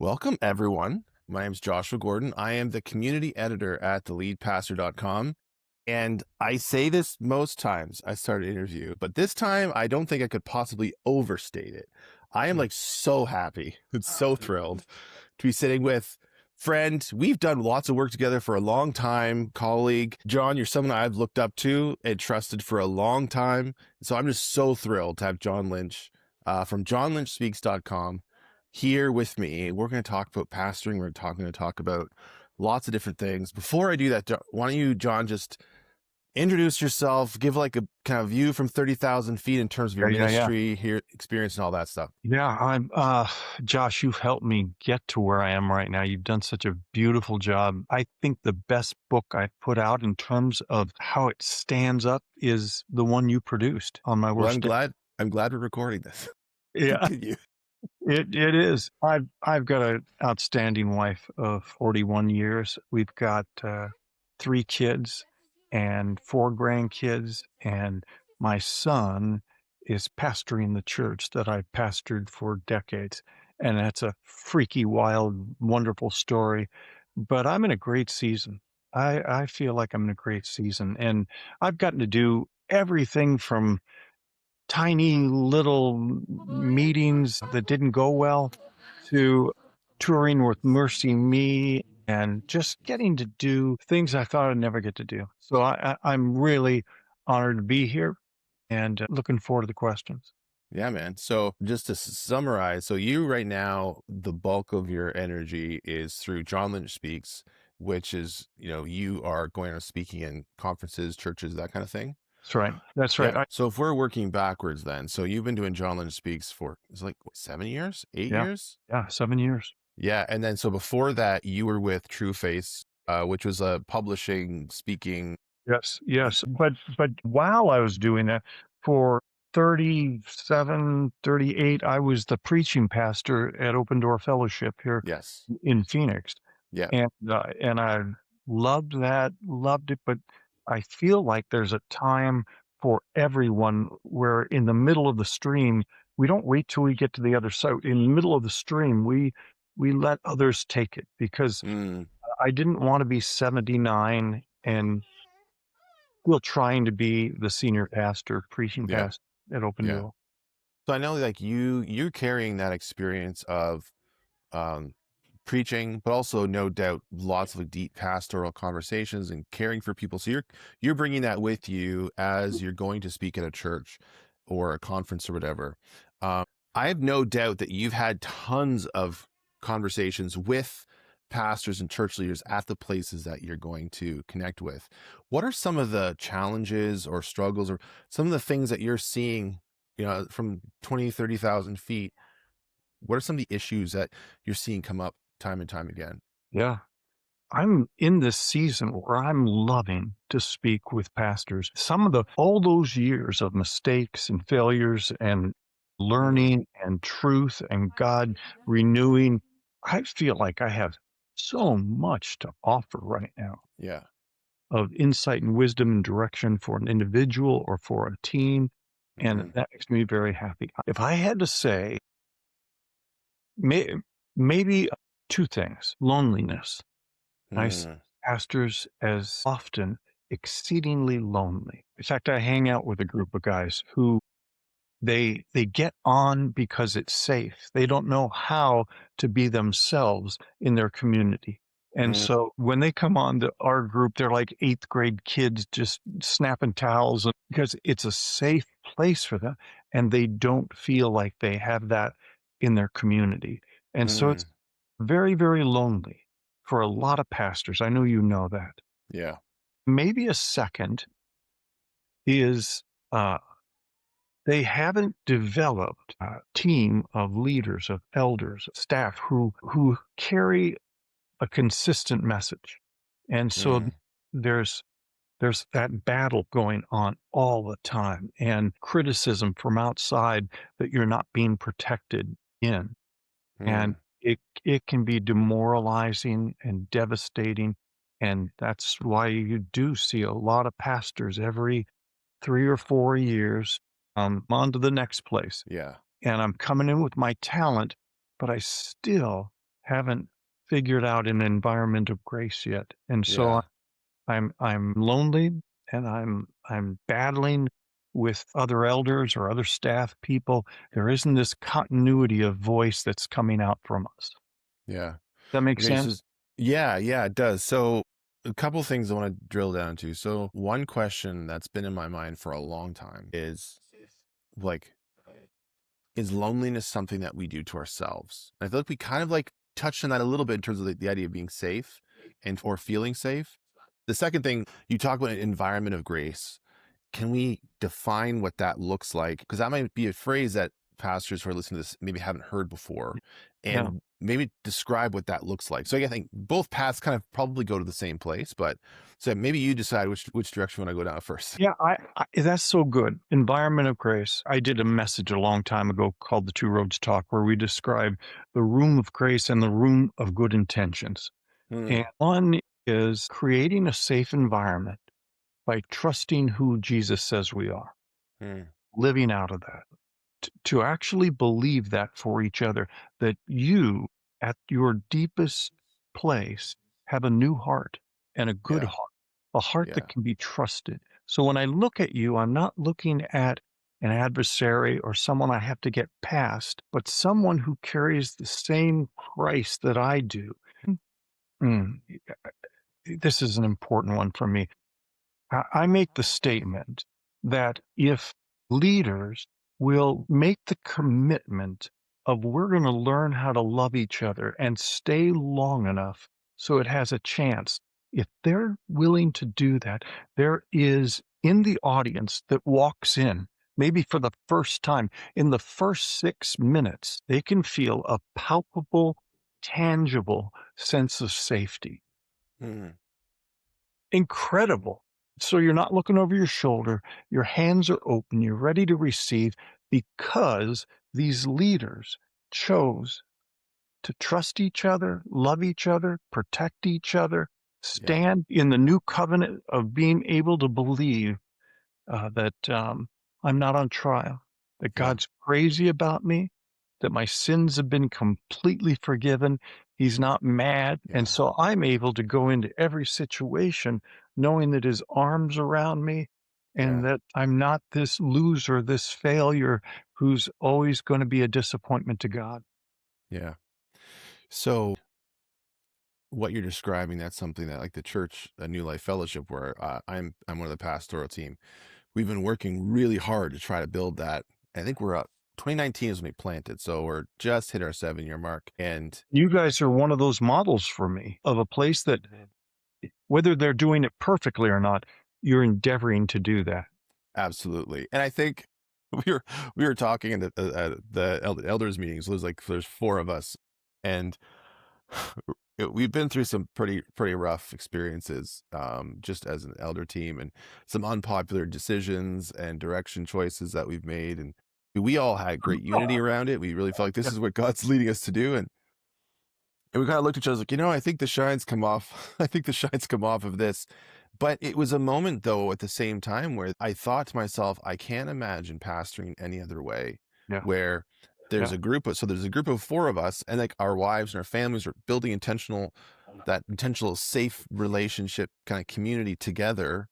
Welcome, everyone. My name is Joshua Gordon. I am the community editor at theleadpastor.com. And I say this most times I start an interview, but this time I don't think I could possibly overstate it. I am like so happy and so thrilled to be sitting with friend. We've done lots of work together for a long time. Colleague, John, you're someone I've looked up to and trusted for a long time. So I'm just so thrilled to have John Lynch from johnlynchspeaks.com here with me. We're going to talk about pastoring. We're going to talk about lots of different things. Before I do that, why don't you, John, just introduce yourself, give like a kind of view from 30,000 feet in terms of your ministry, here, experience, and all that stuff. Yeah, Josh, you've helped me get to where I am right now. You've done such a beautiful job. I think the best book I've put out in terms of how it stands up is the one you produced on my Well, worst day. I'm glad we're recording this. Yeah, Continue. it is. I've got an outstanding wife of 41 years. We've got 3 kids and 4 grandkids, and my son is pastoring the church that I've pastored for decades. And that's a freaky, wild, wonderful story. But I'm in a great season. I feel like I'm in a great season. And I've gotten to do everything from tiny little meetings that didn't go well to touring with Mercy Me and just getting to do things I thought I'd never get to do. So I'm really honored to be here and looking forward to the questions. Yeah, man. So just to summarize, so you right now, the bulk of your energy is through John Lynch Speaks, which is, you are going on speaking in conferences, churches, that kind of thing. That's right. That's right. Yeah. So if we're working backwards then, so you've been doing John Lynch Speaks for, it's like what, 7 years, 8 Yeah. years? Yeah. 7 years. Yeah. And then so before that, you were with True Face, which was a publishing, speaking. Yes. Yes. But while I was doing that for 37, 38, I was the preaching pastor at Open Door Fellowship here Yes. in Phoenix. Yeah. And I loved that, loved it, but I feel like there's a time for everyone where in the middle of the stream, we don't wait till we get to the other side. In the middle of the stream, we let others take it because Mm, I didn't want to be 79 and still trying to be the senior pastor, preaching yeah. pastor at Open Yeah. Door. So I know like you're carrying that experience of, um, preaching, but also no doubt lots of like, deep pastoral conversations and caring for people. So you're bringing that with you as you're going to speak at a church or a conference or whatever. Um, I have no doubt that you've had tons of conversations with pastors and church leaders at the places that you're going to connect with. What are some of the challenges or struggles or some of the things that you're seeing, from 20, 30,000 feet? What are some of the issues that you're seeing come up time and time again? Yeah. I'm in this season where I'm loving to speak with pastors. All those years of mistakes and failures and learning and truth and God renewing, I feel like I have so much to offer right now Yeah. of insight and wisdom and direction for an individual or for a team. And Mm, that makes me very happy. If I had to say, may, maybe 2 things: loneliness. I see mm, pastors as often exceedingly lonely. In fact, I hang out with a group of guys who they get on because it's safe. They don't know how to be themselves in their community. And mm, so when they come on to our group, they're like 8th grade kids just snapping towels because it's a safe place for them. And they don't feel like they have that in their community. And so it's mm. very, very lonely for a lot of pastors. I know you know that. Yeah. Maybe a second is uh, they haven't developed a team of leaders, of elders, staff who carry a consistent message. And so Mm, there's there's that battle going on all the time and criticism from outside that you're not being protected in. And mm, it can be demoralizing and devastating. And that's why you do see a lot of pastors every 3 or 4 years, on to the next place. yeah. And I'm coming in with my talent, but I still haven't figured out an environment of grace yet. And so Yeah. I'm lonely and I'm battling with other elders or other staff people. There isn't this continuity of voice that's coming out from us. Yeah. That makes Okay, sense? yeah, yeah, it does. So a couple things I want to drill down to. So one question that's been in my mind for a long time is like, is loneliness something that we do to ourselves? I feel like we kind of like touched on that a little bit in terms of the idea of being safe and or feeling safe. The second thing you talk about an environment of grace. Can we define what that looks like? Because that might be a phrase that pastors who are listening to this maybe haven't heard before, Yeah. and maybe describe what that looks like. So I think both paths kind of probably go to the same place, but so maybe you decide which direction you want to go down first. Yeah, I that's so good. Environment of grace. I did a message a long time ago called the Two Roads Talk, where we describe the room of grace and the room of good intentions. And Hmm. one is creating a safe environment by trusting who Jesus says we are, Hmm. living out of that. To actually believe that for each other, that you, at your deepest place, have a new heart and a good Yeah. heart, a heart that Yeah. can be trusted. So when I look at you, I'm not looking at an adversary or someone I have to get past, but someone who carries the same Christ that I do. Mm, this is an important one for me. I make the statement that if leaders will make the commitment of we're going to learn how to love each other and stay long enough so it has a chance, if they're willing to do that, there is in the audience that walks in, maybe for the first time, in the first 6 minutes, they can feel a palpable, tangible sense of safety. Hmm. Incredible. So you're not looking over your shoulder. Your hands are open. You're ready to receive because these leaders chose to trust each other, love each other, protect each other, Yeah. stand in the new covenant of being able to believe that I'm not on trial, that Yeah. God's crazy about me, that my sins have been completely forgiven. He's not mad. And Yeah. so I'm able to go into every situation knowing that his arms around me and Yeah. that I'm not this loser, this failure who's always going to be a disappointment to God. Yeah. So what you're describing, that's something that like the church, a New Life Fellowship, where I'm one of the pastoral team. We've been working really hard to try to build that. I think we're up. 2019 is when we planted, so we're just hit our 7-year mark. And You guys are one of those models for me of a place that, whether they're doing it perfectly or not, you're endeavoring to do that. absolutely, and I think we were talking in the elders meetings. There's 4 of us, and we've been through some pretty rough experiences, just as an elder team, and some unpopular decisions and direction choices that we've made, and we all had great unity around it. We really felt like this is what God's leading us to do, and we kind of looked at each other like, I think the shine's come off. I think the shine's come off of this. But it was a moment, though, at the same time where I thought to myself, I can't imagine pastoring any other way, Yeah. where there's Yeah. a group of, so there's a group of 4 of us, and like our wives and our families are building that intentional, safe relationship kind of community together.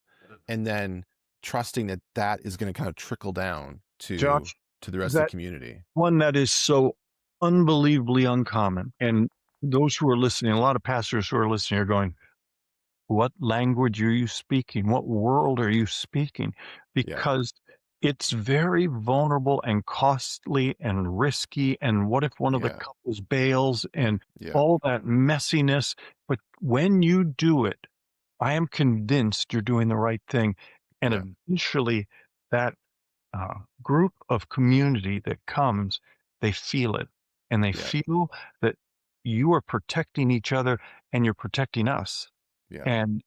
And then trusting that that is going to kind of trickle down Josh, to the rest of the that community. one that is so unbelievably uncommon. And those who are listening, a lot of pastors who are listening are going, what language are you speaking? What world are you speaking? Yeah. Because it's very vulnerable and costly and risky. And what if one of the Yeah. couples bails and Yeah. all that messiness? But when you do it, I am convinced you're doing the right thing. Yeah. And eventually, that group of community that comes, they feel it and they Yeah. feel that you are protecting each other and you're protecting us. Yeah. And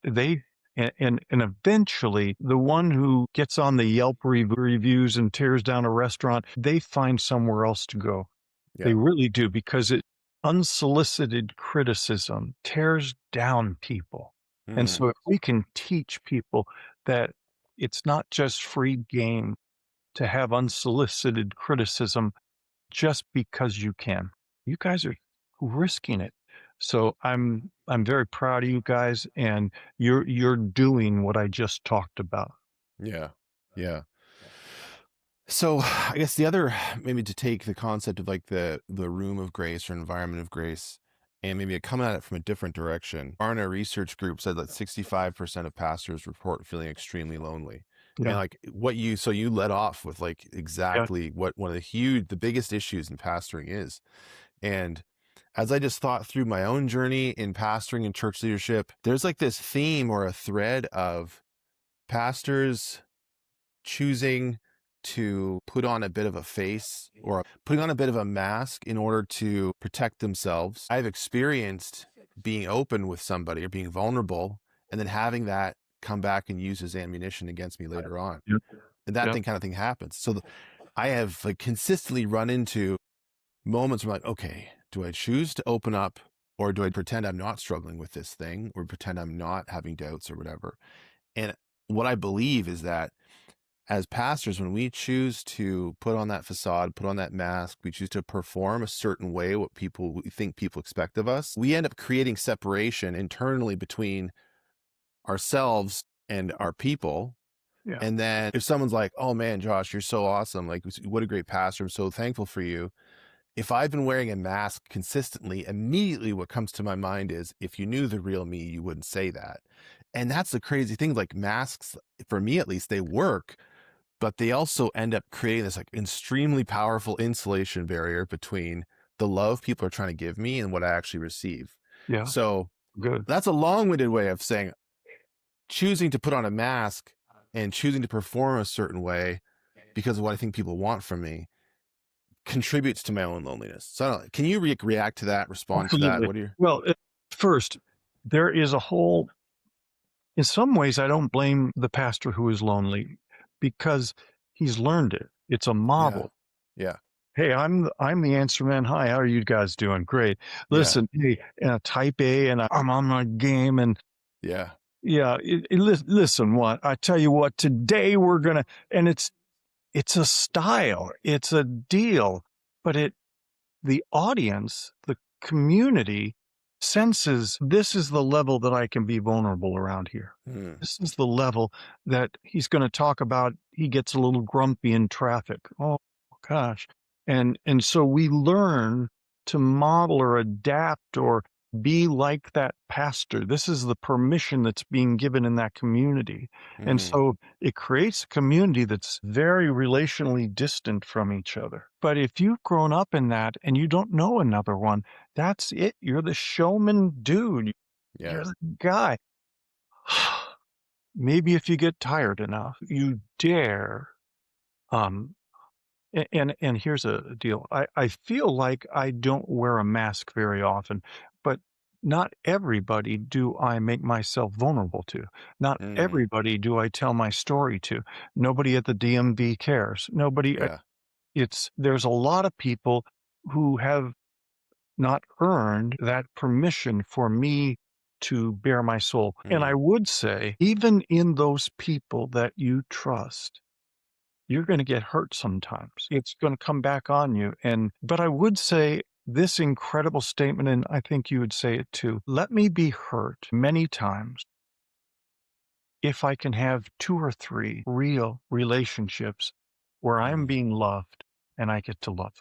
and eventually the one who gets on the Yelp reviews and tears down a restaurant, they find somewhere else to go. They Yeah. really do because unsolicited criticism tears down people. And Mm. so if we can teach people that it's not just free game to have unsolicited criticism just because you can. You guys are risking it. So I'm very proud of you guys, and you're doing what I just talked about. Yeah. Yeah. So I guess the other, maybe to take the concept of like the room of grace or environment of grace and maybe come at it from a different direction. Our research group said that 65% of pastors report feeling extremely lonely. And Yeah, like what you, so you led off with like yeah, exactly what one of the biggest issues in pastoring is. And as I just thought through my own journey in pastoring and church leadership, there's like this theme or a thread of pastors choosing to put on a bit of a face or putting on a bit of a mask in order to protect themselves. I've experienced being open with somebody or being vulnerable and then having that come back and use as ammunition against me later on. yeah, And that yeah. thing kind of thing happens. So I have like consistently run into moments where I'm like, okay, do I choose to open up or do I pretend I'm not struggling with this thing or pretend I'm not having doubts or whatever? And what I believe is that as pastors, when we choose to put on that facade, put on that mask, we choose to perform a certain way, what we think people expect of us, we end up creating separation internally between ourselves and our people. Yeah. And then if someone's like, oh man, Josh, you're so awesome. Like, what a great pastor. I'm so thankful for you. If I've been wearing a mask consistently, immediately what comes to my mind is if you knew the real me, you wouldn't say that. And that's the crazy thing. Like masks, for me at least, they work, but they also end up creating this like extremely powerful insulation barrier between the love people are trying to give me and what I actually receive. Yeah, So good. that's a long-winded way of saying choosing to put on a mask and choosing to perform a certain way because of what I think people want from me contributes to my own loneliness. So I don't know, can you react to that, respond to that? Absolutely. What are your, Well, first, there is a whole in some ways, I don't blame the pastor who is lonely because he's learned it. It's a yeah, model. yeah, "Hey, I'm the answer man. Hi, how are you guys doing? Great. yeah, Listen, hey, type A, and I'm on my game, and yeah, yeah, listen, what? I tell you what, today we're gonna," and it's a style, it's a deal, but the audience, the community senses this is the level that I can be vulnerable around here. mm, This is the level that he's going to talk about. He gets a little grumpy in traffic. Oh gosh. And so we learn to model or adapt or be like that pastor. This is the permission that's being given in that community. And mm, so it creates a community that's very relationally distant from each other. But if you've grown up in that and you don't know another one, that's it. You're the showman dude. yeah, You're the guy. Maybe if you get tired enough, you dare. Um, and here's a deal. I feel like I don't wear a mask very often, but not everybody do I make myself vulnerable to. Not mm, everybody do I tell my story to. Nobody at the DMV cares. Nobody. yeah, There's a lot of people who have not earned that permission for me to bare my soul. And I mm, would say, even in those people that you trust, you're going to get hurt sometimes. It's going to come back on you. But I would say this incredible statement, and I think you would say it too. Let me be hurt many times if I can have two or three real relationships where I'm mm, being loved and I get to love.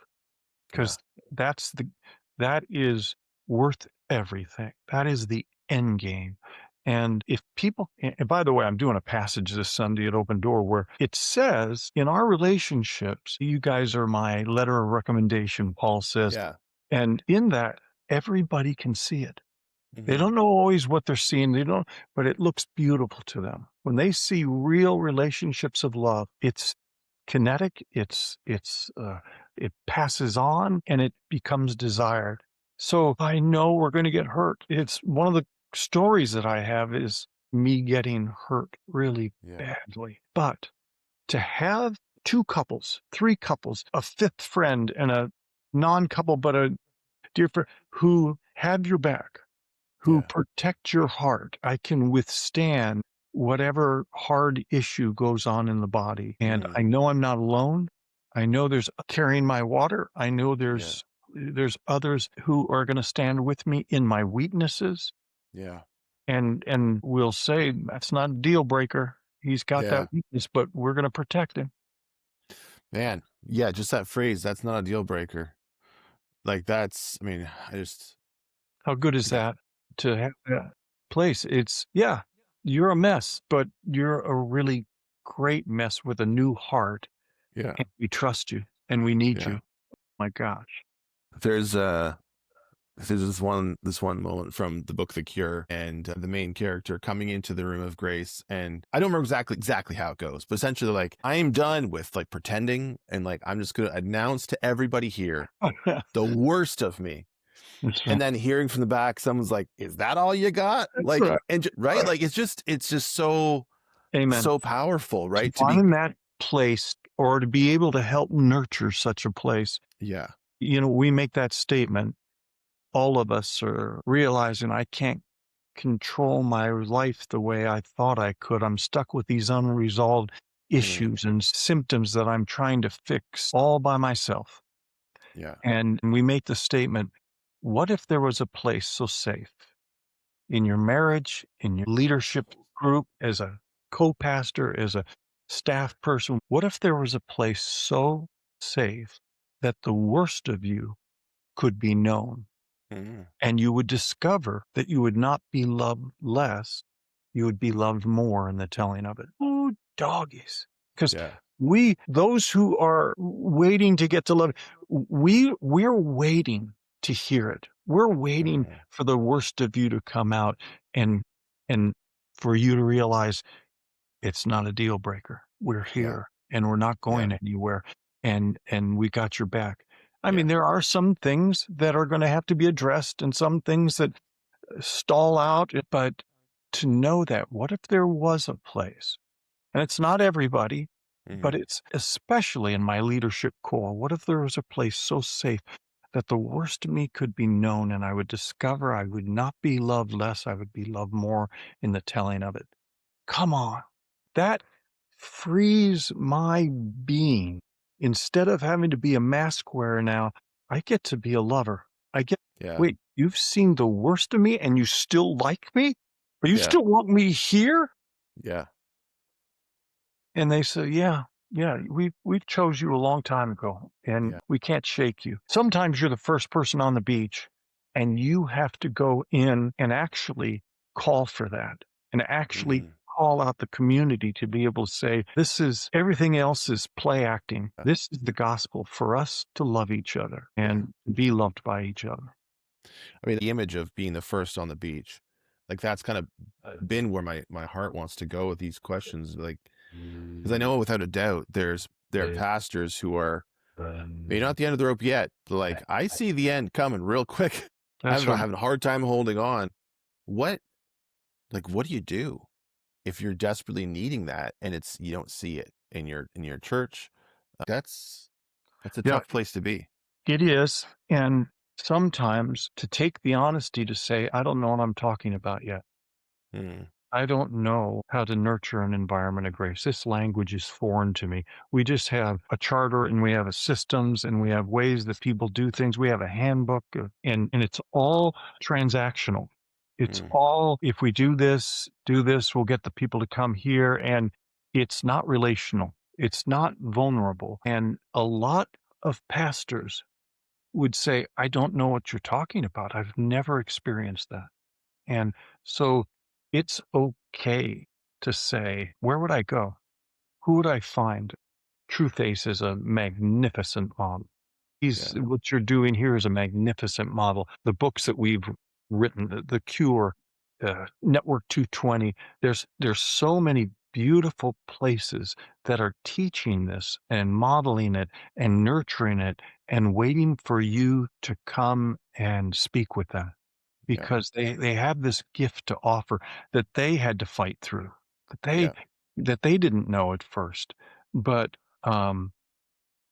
yeah, 'Cause that's the that is worth everything. That is the end game. And if people and by the way, I'm doing a passage this Sunday at Open Door where it says, "In our relationships, you guys are my letter of recommendation," Paul says. yeah, And in that, everybody can see it. They mm, don't know always what they're seeing, they don't but it looks beautiful to them. When they see real relationships of love, it's kinetic, it passes on, and it becomes desired. So, I know we're gonna get hurt. It's one of the stories that I have is me getting hurt really yeah, badly. But to have 2 couples, 3 couples, a 5th friend, and a non-couple, but a dear friend who have your back, who yeah, protect your heart. I can withstand whatever hard issue goes on in the body. And I mm, know I'm not alone. I know there's carrying my water. I know yeah, there's There's others who are gonna stand with me in my weaknesses Yeah. and will say, "That's not a deal breaker. He's got Yeah. that weakness, but we're gonna protect him." Man. Yeah, just that phrase, that's not a deal breaker. Like that's I mean, I just How good is yeah. that to have that place? It's yeah, you're a mess, but you're a really great mess with a new heart, Yeah. and we trust you, and we need Yeah. you. My gosh. There's there's this one moment from the book The Cure, and the main character coming into the room of grace, and I don't remember exactly how it goes, but essentially like I am done with like pretending, and like I'm just going to announce to everybody here the worst of me. That's And right. then hearing from the back, someone's like, "Is that all you got?" That's Like, right. and right, like it's just so Amen. so powerful, To right? To be find that place or to be able to help nurture such a place, yeah, we make that statement. All of us are realizing I can't control my life the way I thought I could. I'm stuck with these unresolved mm, issues and symptoms that I'm trying to fix all by myself. yeah, And we make the statement, what if there was a place so safe in your marriage, in your leadership group, as a co-pastor, as a staff person? What if there was a place so safe that the worst of you could be known? mm, And you would discover that you would not be loved less, you would be loved more in the telling of it. Oh, doggies. Because yeah, those who are waiting to get to love, we're waiting to hear it. We're waiting mm, for the worst of you to come out and and for you to realize it's not a deal breaker. We're yeah, here and we're not yeah, going anywhere and we got your back. I yeah, mean, there are some things that are going to have to be addressed and some things that stall out, but to know that what if there was a place, and it's not everybody, but mm, it's especially in my leadership core, what if there was a place so safe that the worst of me could be known and I would discover I would not be loved less, I would be loved more in the telling of it. Come on. That frees my being. Instead of having to be a mask wearer now, I get to be a lover. I get, yeah, wait, you've seen the worst of me and you still like me? Or you yeah, still want me here? yeah, And they say, yeah, yeah, we chose you a long time ago and yeah, we can't shake you. Sometimes you're the first person on the beach and you have to go in and actually call for that and actually mm, call out the community to be able to say, this is everything else is play acting. yeah, This is the gospel for us to love each other yeah. and be loved by each other. I mean, the image of being the first on the beach, like that's kind of been where my heart wants to go with these questions, like because I know without a doubt there are pastors who are maybe not the end of the rope yet, but like I see the end coming real quick. That's right. Having a hard time holding on. What what do you do if you're desperately needing that and it's you don't see it in your church? That's a Yeah, tough place to be. it is. And sometimes to take the honesty to say, I don't know what I'm talking about yet. Mm, I don't know how to nurture an environment of grace. This language is foreign to me. We just have a charter and we have a systems and we have ways that people do things. We have a handbook and it's all transactional. It's mm, all, if we do this, we'll get the people to come here. And it's not relational. It's not vulnerable. And a lot of pastors would say, I don't know what you're talking about. I've never experienced that. And so it's okay to say, where would I go? Who would I find? Truth Ace is a magnificent model. He's yeah, what you're doing here is a magnificent model. The books that we've written, The Cure, Network 220, there's so many beautiful places that are teaching this and modeling it and nurturing it and waiting for you to come and speak with them yeah, because they have this gift to offer that they had to fight through, that they yeah, that they didn't know at first. But,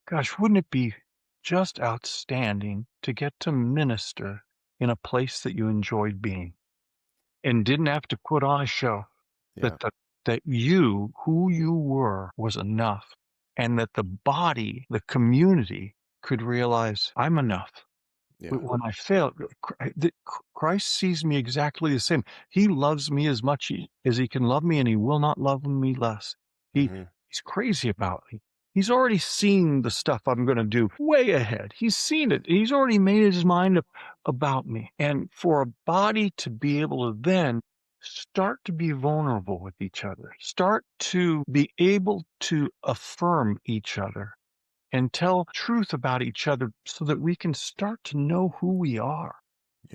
gosh, wouldn't it be just outstanding to get to minister in a place that you enjoyed being and didn't have to put on a show, yeah, that that you, who you were, was enough, and that the body, the community could realize, "I'm enough." Yeah. But when I fail, Christ sees me exactly the same. He loves me as much as he can love me, and he will not love me less. He Hmm. he's crazy about me. He's already seen the stuff I'm going to do way ahead. He's seen it. He's already made his mind up about me. And for a body to be able to then start to be vulnerable with each other, start to be able to affirm each other and tell truth about each other so that we can start to know who we are.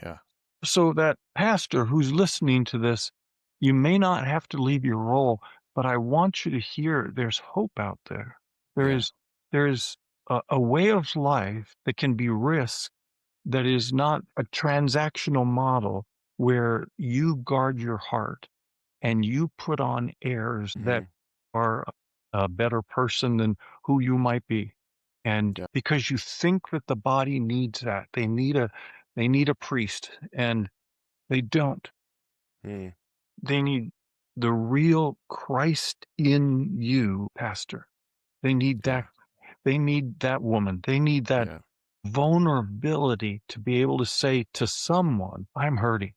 Yeah. So that pastor who's listening to this, you may not have to leave your role, but I want you to hear there's hope out there. There Yeah. is there is a way of life that can be risked that is not a transactional model where you guard your heart and you put on airs that Hmm. are a better person than who you might be. And Yeah. because you think that the body needs that, they need a priest, and they don't. Mm. They need the real Christ in you, pastor. They need Yeah. that. They need that woman. They need that Yeah. vulnerability to be able to say to someone, I'm hurting.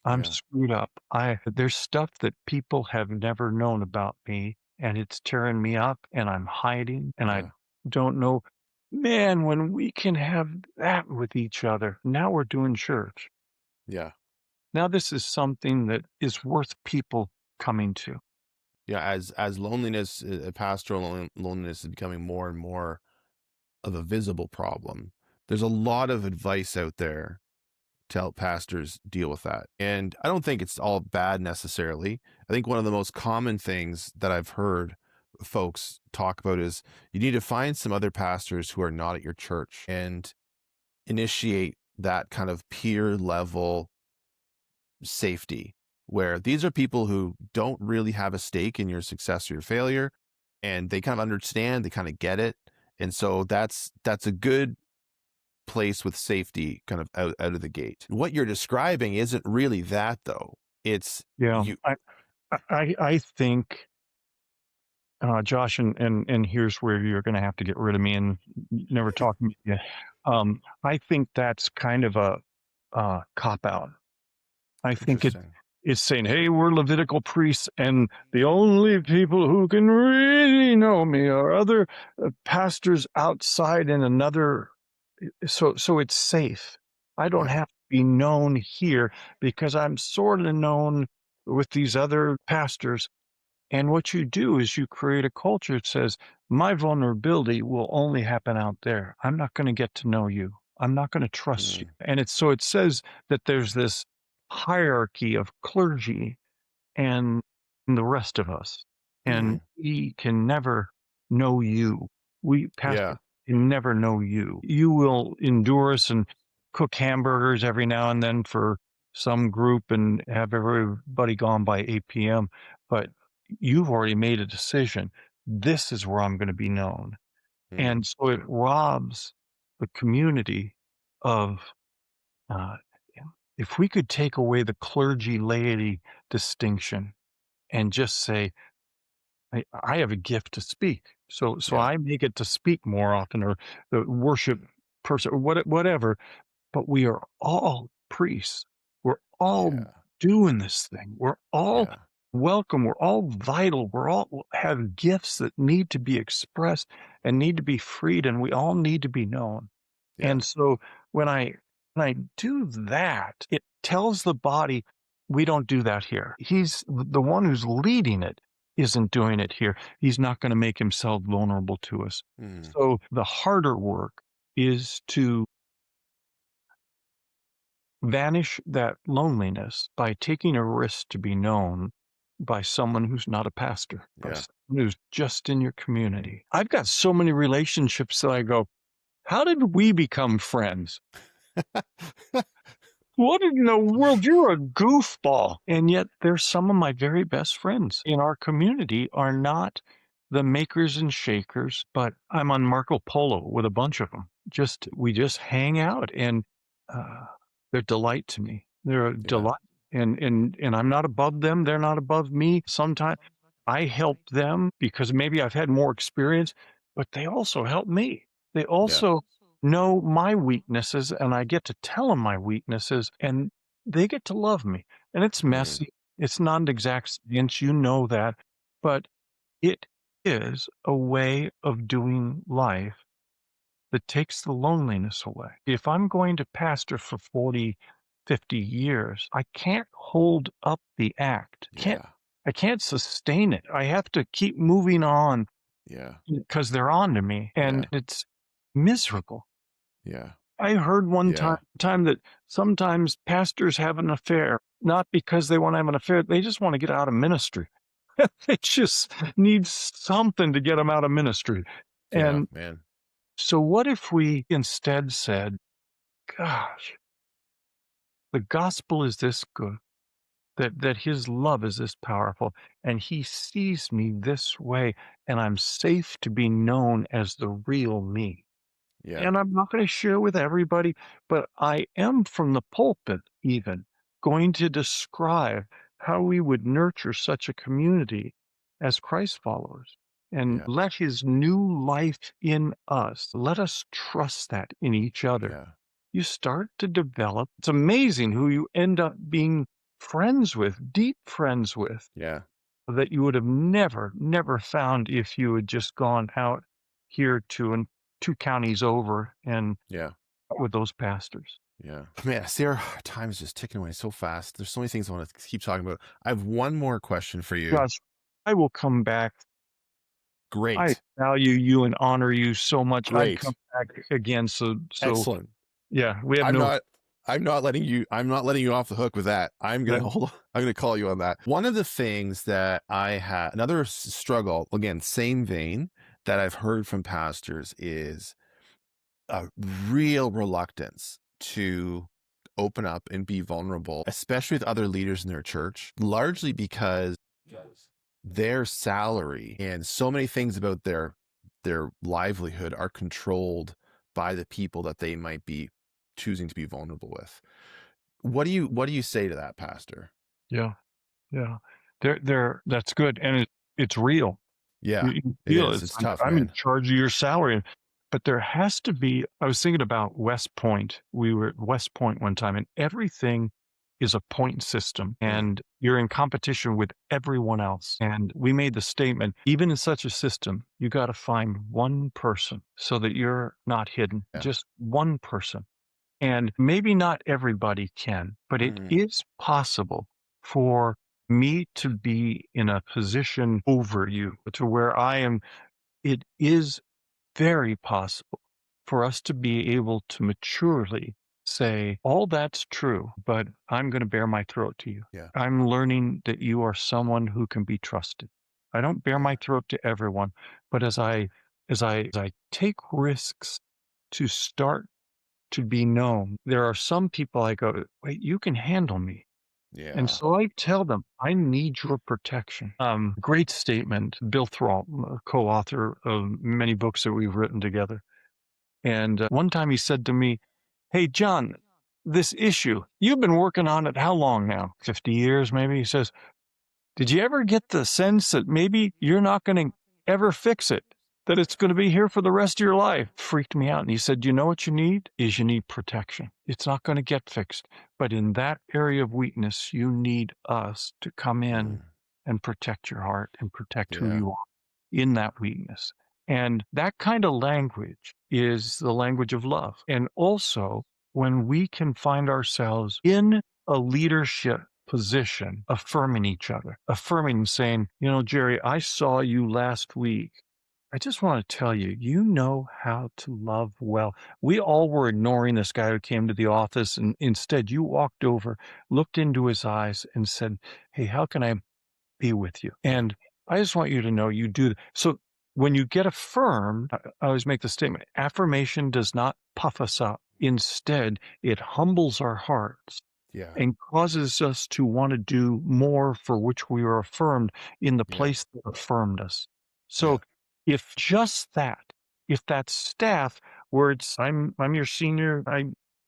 I'm Yeah. screwed up. There's stuff that people have never known about me, and it's tearing me up, and I'm hiding, and I Yeah. don't know. Man, when we can have that with each other, now we're doing church. Yeah. Now this is something that is worth people coming to. Yeah. As loneliness, pastoral loneliness is becoming more and more of a visible problem. There's a lot of advice out there to help pastors deal with that. And I don't think it's all bad necessarily. I think one of the most common things that I've heard folks talk about is you need to find some other pastors who are not at your church and initiate that kind of peer level safety, where these are people who don't really have a stake in your success or your failure, and they kind of understand, they kind of get it. And so that's a good place with safety kind of out of the gate. What you're describing isn't really that though. It's Yeah, you. I think, Josh, and here's where you're going to have to get rid of me and never talk to me again. I think that's kind of a cop out. I think Interesting. it's saying, "Hey, we're Levitical priests, and the only people who can really know me are other pastors outside in another." So it's safe. I don't Yeah. have to be known here because I'm sort of known with these other pastors. And what you do is you create a culture that says, my vulnerability will only happen out there. I'm not going to get to know you. I'm not going to trust you. Mm, And it says that there's this hierarchy of clergy and the rest of us. And mm, we can never know you. We, yeah. pastor, can never know you. You will endure us and cook hamburgers every now and then for some group and have everybody gone by 8 p.m. But you've already made a decision. This is where I'm going to be known. Mm, And so it robs the community of, uh, if we could take away the clergy laity distinction and just say, I have a gift to speak. So yeah. I make it to speak more often, or the worship person, or whatever. But we are all priests. We're all Yeah. doing this thing. We're all Yeah. welcome. We're all vital. We're all have gifts that need to be expressed and need to be freed, and we all need to be known. Yeah. And so when I do that, it tells the body, we don't do that here. He's the one who's leading it isn't doing it here. He's not going to make himself vulnerable to us. Mm, So the harder work is to vanish that loneliness by taking a risk to be known by someone who's not a pastor, by yeah. someone who's just in your community. I've got so many relationships that I go, how did we become friends? What in the world? You're a goofball. And yet they're some of my very best friends in our community are not the makers and shakers, but I'm on Marco Polo with a bunch of them. We just hang out and uh, they're delight to me. They're a Yeah. delight. And I'm not above them. They're not above me. Sometimes I help them because maybe I've had more experience, but they also help me. They Yeah. also know my weaknesses and I get to tell them my weaknesses and they get to love me. And it's Mm, messy. It's not an exact science, you know that, but it is a way of doing life that takes the loneliness away. If I'm going to pastor for 40, 50 years, I can't hold up the act. yeah. I can't sustain it. I have to keep moving on Yeah. because they're on to me and Yeah. it's miserable. Yeah. I heard one Yeah. time that sometimes pastors have an affair, not because they want to have an affair, they just want to get out of ministry. They just need something to get them out of ministry. Yeah, And man. so what if we instead said, gosh, the gospel is this good, that his love is this powerful, and he sees me this way, and I'm safe to be known as the real me. Yeah. And I'm not going to share with everybody, but I am from the pulpit even going to describe how we would nurture such a community as Christ followers and Yeah. let his new life in us. Let us trust that in each other. Yeah. You start to develop. It's amazing who you end up being friends with, deep friends with, Yeah. that you would have never found if you had just gone out here to and 2 counties over and Yeah. with those pastors. Yeah. Man, Sarah, time is just ticking away so fast. There's so many things I want to keep talking about. I have one more question for you. Josh, I will come back. I Great. value you and honor you so much. I'd come Great. back again. So Excellent. yeah, we have I'm no not I'm not letting you off the hook with that. I'm going to that, hold on. I'm going to call you on that. One of the things that I had another struggle, again, same vein that I've heard from pastors is a real reluctance to open up and be vulnerable, especially with other leaders in their church, largely because their salary and so many things about their livelihood are controlled by the people that they might be choosing to be vulnerable with. What do you say to that, Pastor? yeah, yeah. That's good, and it's real. Yeah, You it feel is. it's It's tough, I'm in man. charge of your salary, but there has to be I was thinking about West Point. We were at West Point one time, and everything is a point system, Mm, and you're in competition with everyone else, and we made the statement, even in such a system, you gotta find one person so that you're not hidden, yeah. just one person. And maybe not everybody can, but it Mm, is possible for me to be in a position over you to where I am. It is very possible for us to be able to maturely say, all that's true, but I'm going to bare my throat to you. yeah. I'm learning that you are someone who can be trusted. I don't bare Yeah. my throat to everyone, but as I take risks to start to be known. There are some people I go, wait, you can handle me. And Yeah. so I tell them, I need your protection. Great statement. Bill Thrall, co-author of many books that we've written together. And one time he said to me, hey, John, this issue, you've been working on it how long now? 50 years, maybe? He says, did you ever get the sense that maybe you're not going to ever fix it? That it's going to be here for the rest of your life? Freaked me out. And he said, you know what you need? Is you need protection. It's not going to get fixed. But in that area of weakness, you need us to come in Mm, and protect your heart and protect who yeah. you are in that weakness. And that kind of language is the language of love. And also, when we can find ourselves in a leadership position, affirming each other, affirming, saying, you know, Jerry, I saw you last week. I just want to tell you, you know how to love well. We all were ignoring this guy who came to the office, and instead you walked over, looked into his eyes, and said, hey, how can I be with you? Yeah. And I just want you to know you do. So when you get affirmed, I always make the statement affirmation does not puff us up. Instead, it humbles our hearts Yeah. and causes us to want to do more for which we were affirmed in the Yeah. place that affirmed us. Yeah. So if just that, if that staff where it's I'm your senior, I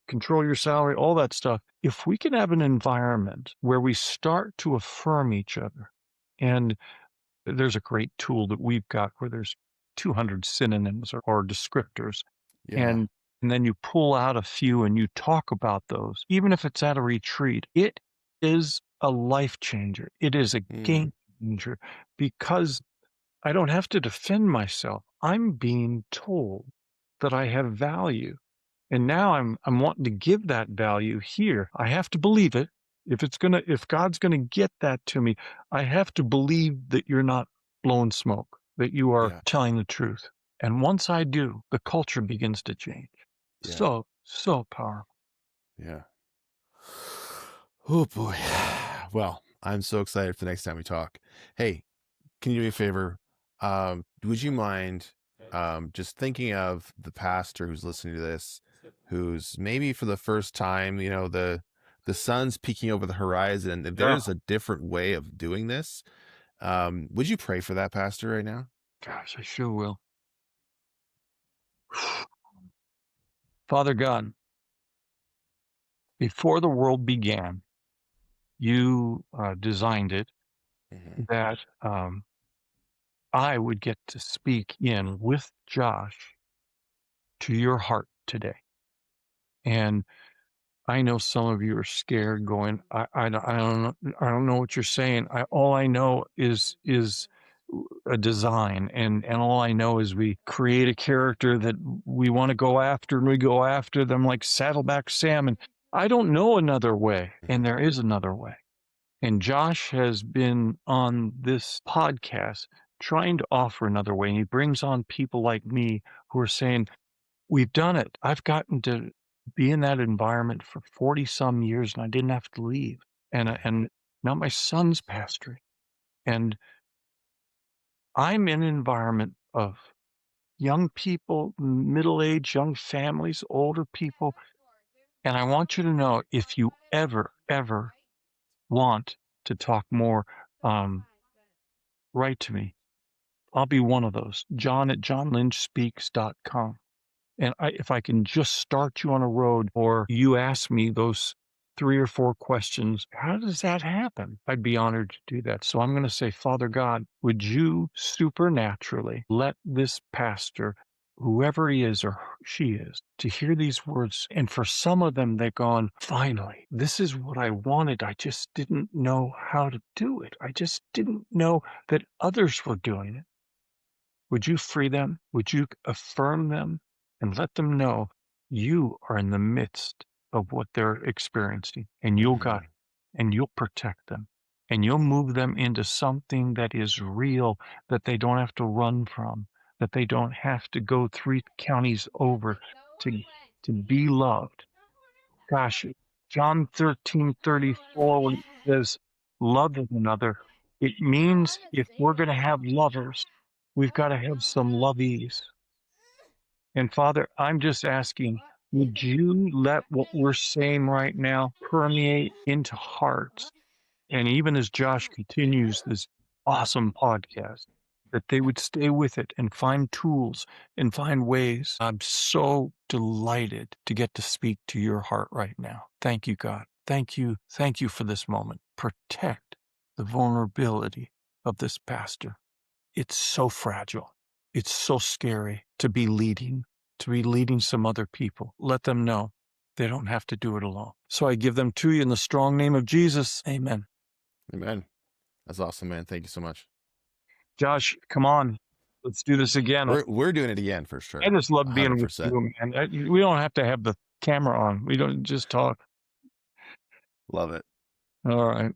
control your salary, all that stuff, if we can have an environment where we start to affirm each other, and there's a great tool that we've got where there's 200 synonyms or descriptors, Yeah. and and then you pull out a few and you talk about those, even if it's at a retreat, it is a life changer. It is a Mm, game changer because I don't have to defend myself. I'm being told that I have value. And now I'm wanting to give that value here. I have to believe it. If God's gonna get that to me, I have to believe that you're not blowing smoke, that you are yeah. telling the truth. And once I do, the culture begins to change. Yeah. So powerful. Yeah. Oh boy. Well, I'm so excited for the next time we talk. Hey, can you do me a favor? Would you mind just thinking of the pastor who's listening to this, who's maybe for the first time, the sun's peeking over the horizon. If Yeah. there's a different way of doing this, would you pray for that pastor right now? Gosh, I sure will. Father God, before the world began, you designed it Hmm. that I would get to speak in with Josh to your heart today. And I know some of you are scared going, I don't know what you're saying. All I know is a design, and all I know is we create a character that we want to go after, and we go after them like Saddleback Sam. And I don't know another way, and Hmm. there is another way. And Josh has been on this podcast trying to offer another way. And he brings on people like me who are saying, we've done it. I've gotten to be in that environment for 40 some years and I didn't have to leave. And now my son's pastoring. And I'm in an environment of young people, middle age, young families, older people. And I want you to know if you ever want to talk more, um, write to me. I'll be one of those. John at johnlynchspeaks.com. And if I can just start you on a road or you ask me those 3 or 4 questions, how does that happen? I'd be honored to do that. So I'm going to say, Father God, would you supernaturally let this pastor, whoever he is or she is, to hear these words? And for some of them, they've gone, finally, this is what I wanted. I just didn't know how to do it. I just didn't know that others were doing it. Would you free them? Would you affirm them and let them know you are in the midst of what they're experiencing and you'll guide Hmm. and you'll protect them and you'll move them into something that is real, that they don't have to run from, that they don't have to go 3 counties over to be loved. Gosh, John 13:34, when it says, love one another, it means if we're going to have lovers, we've got to have some lovees. And Father, I'm just asking, would you let what we're saying right now permeate into hearts? And even as Josh continues this awesome podcast, that they would stay with it and find tools and find ways. I'm so delighted to get to speak to your heart right now. Thank you, God. Thank you. Thank you for this moment. Protect the vulnerability of this pastor. It's so fragile. It's so scary to be leading some other people. Let them know they don't have to do it alone. So I give them to you in the strong name of Jesus. Amen. Amen. That's awesome, man. Thank you so much. Josh, come on. Let's do this again. We're doing it again for I sure. just love being with 100%. you, man. We don't have to have the camera on. We don't just talk. Love it. All right.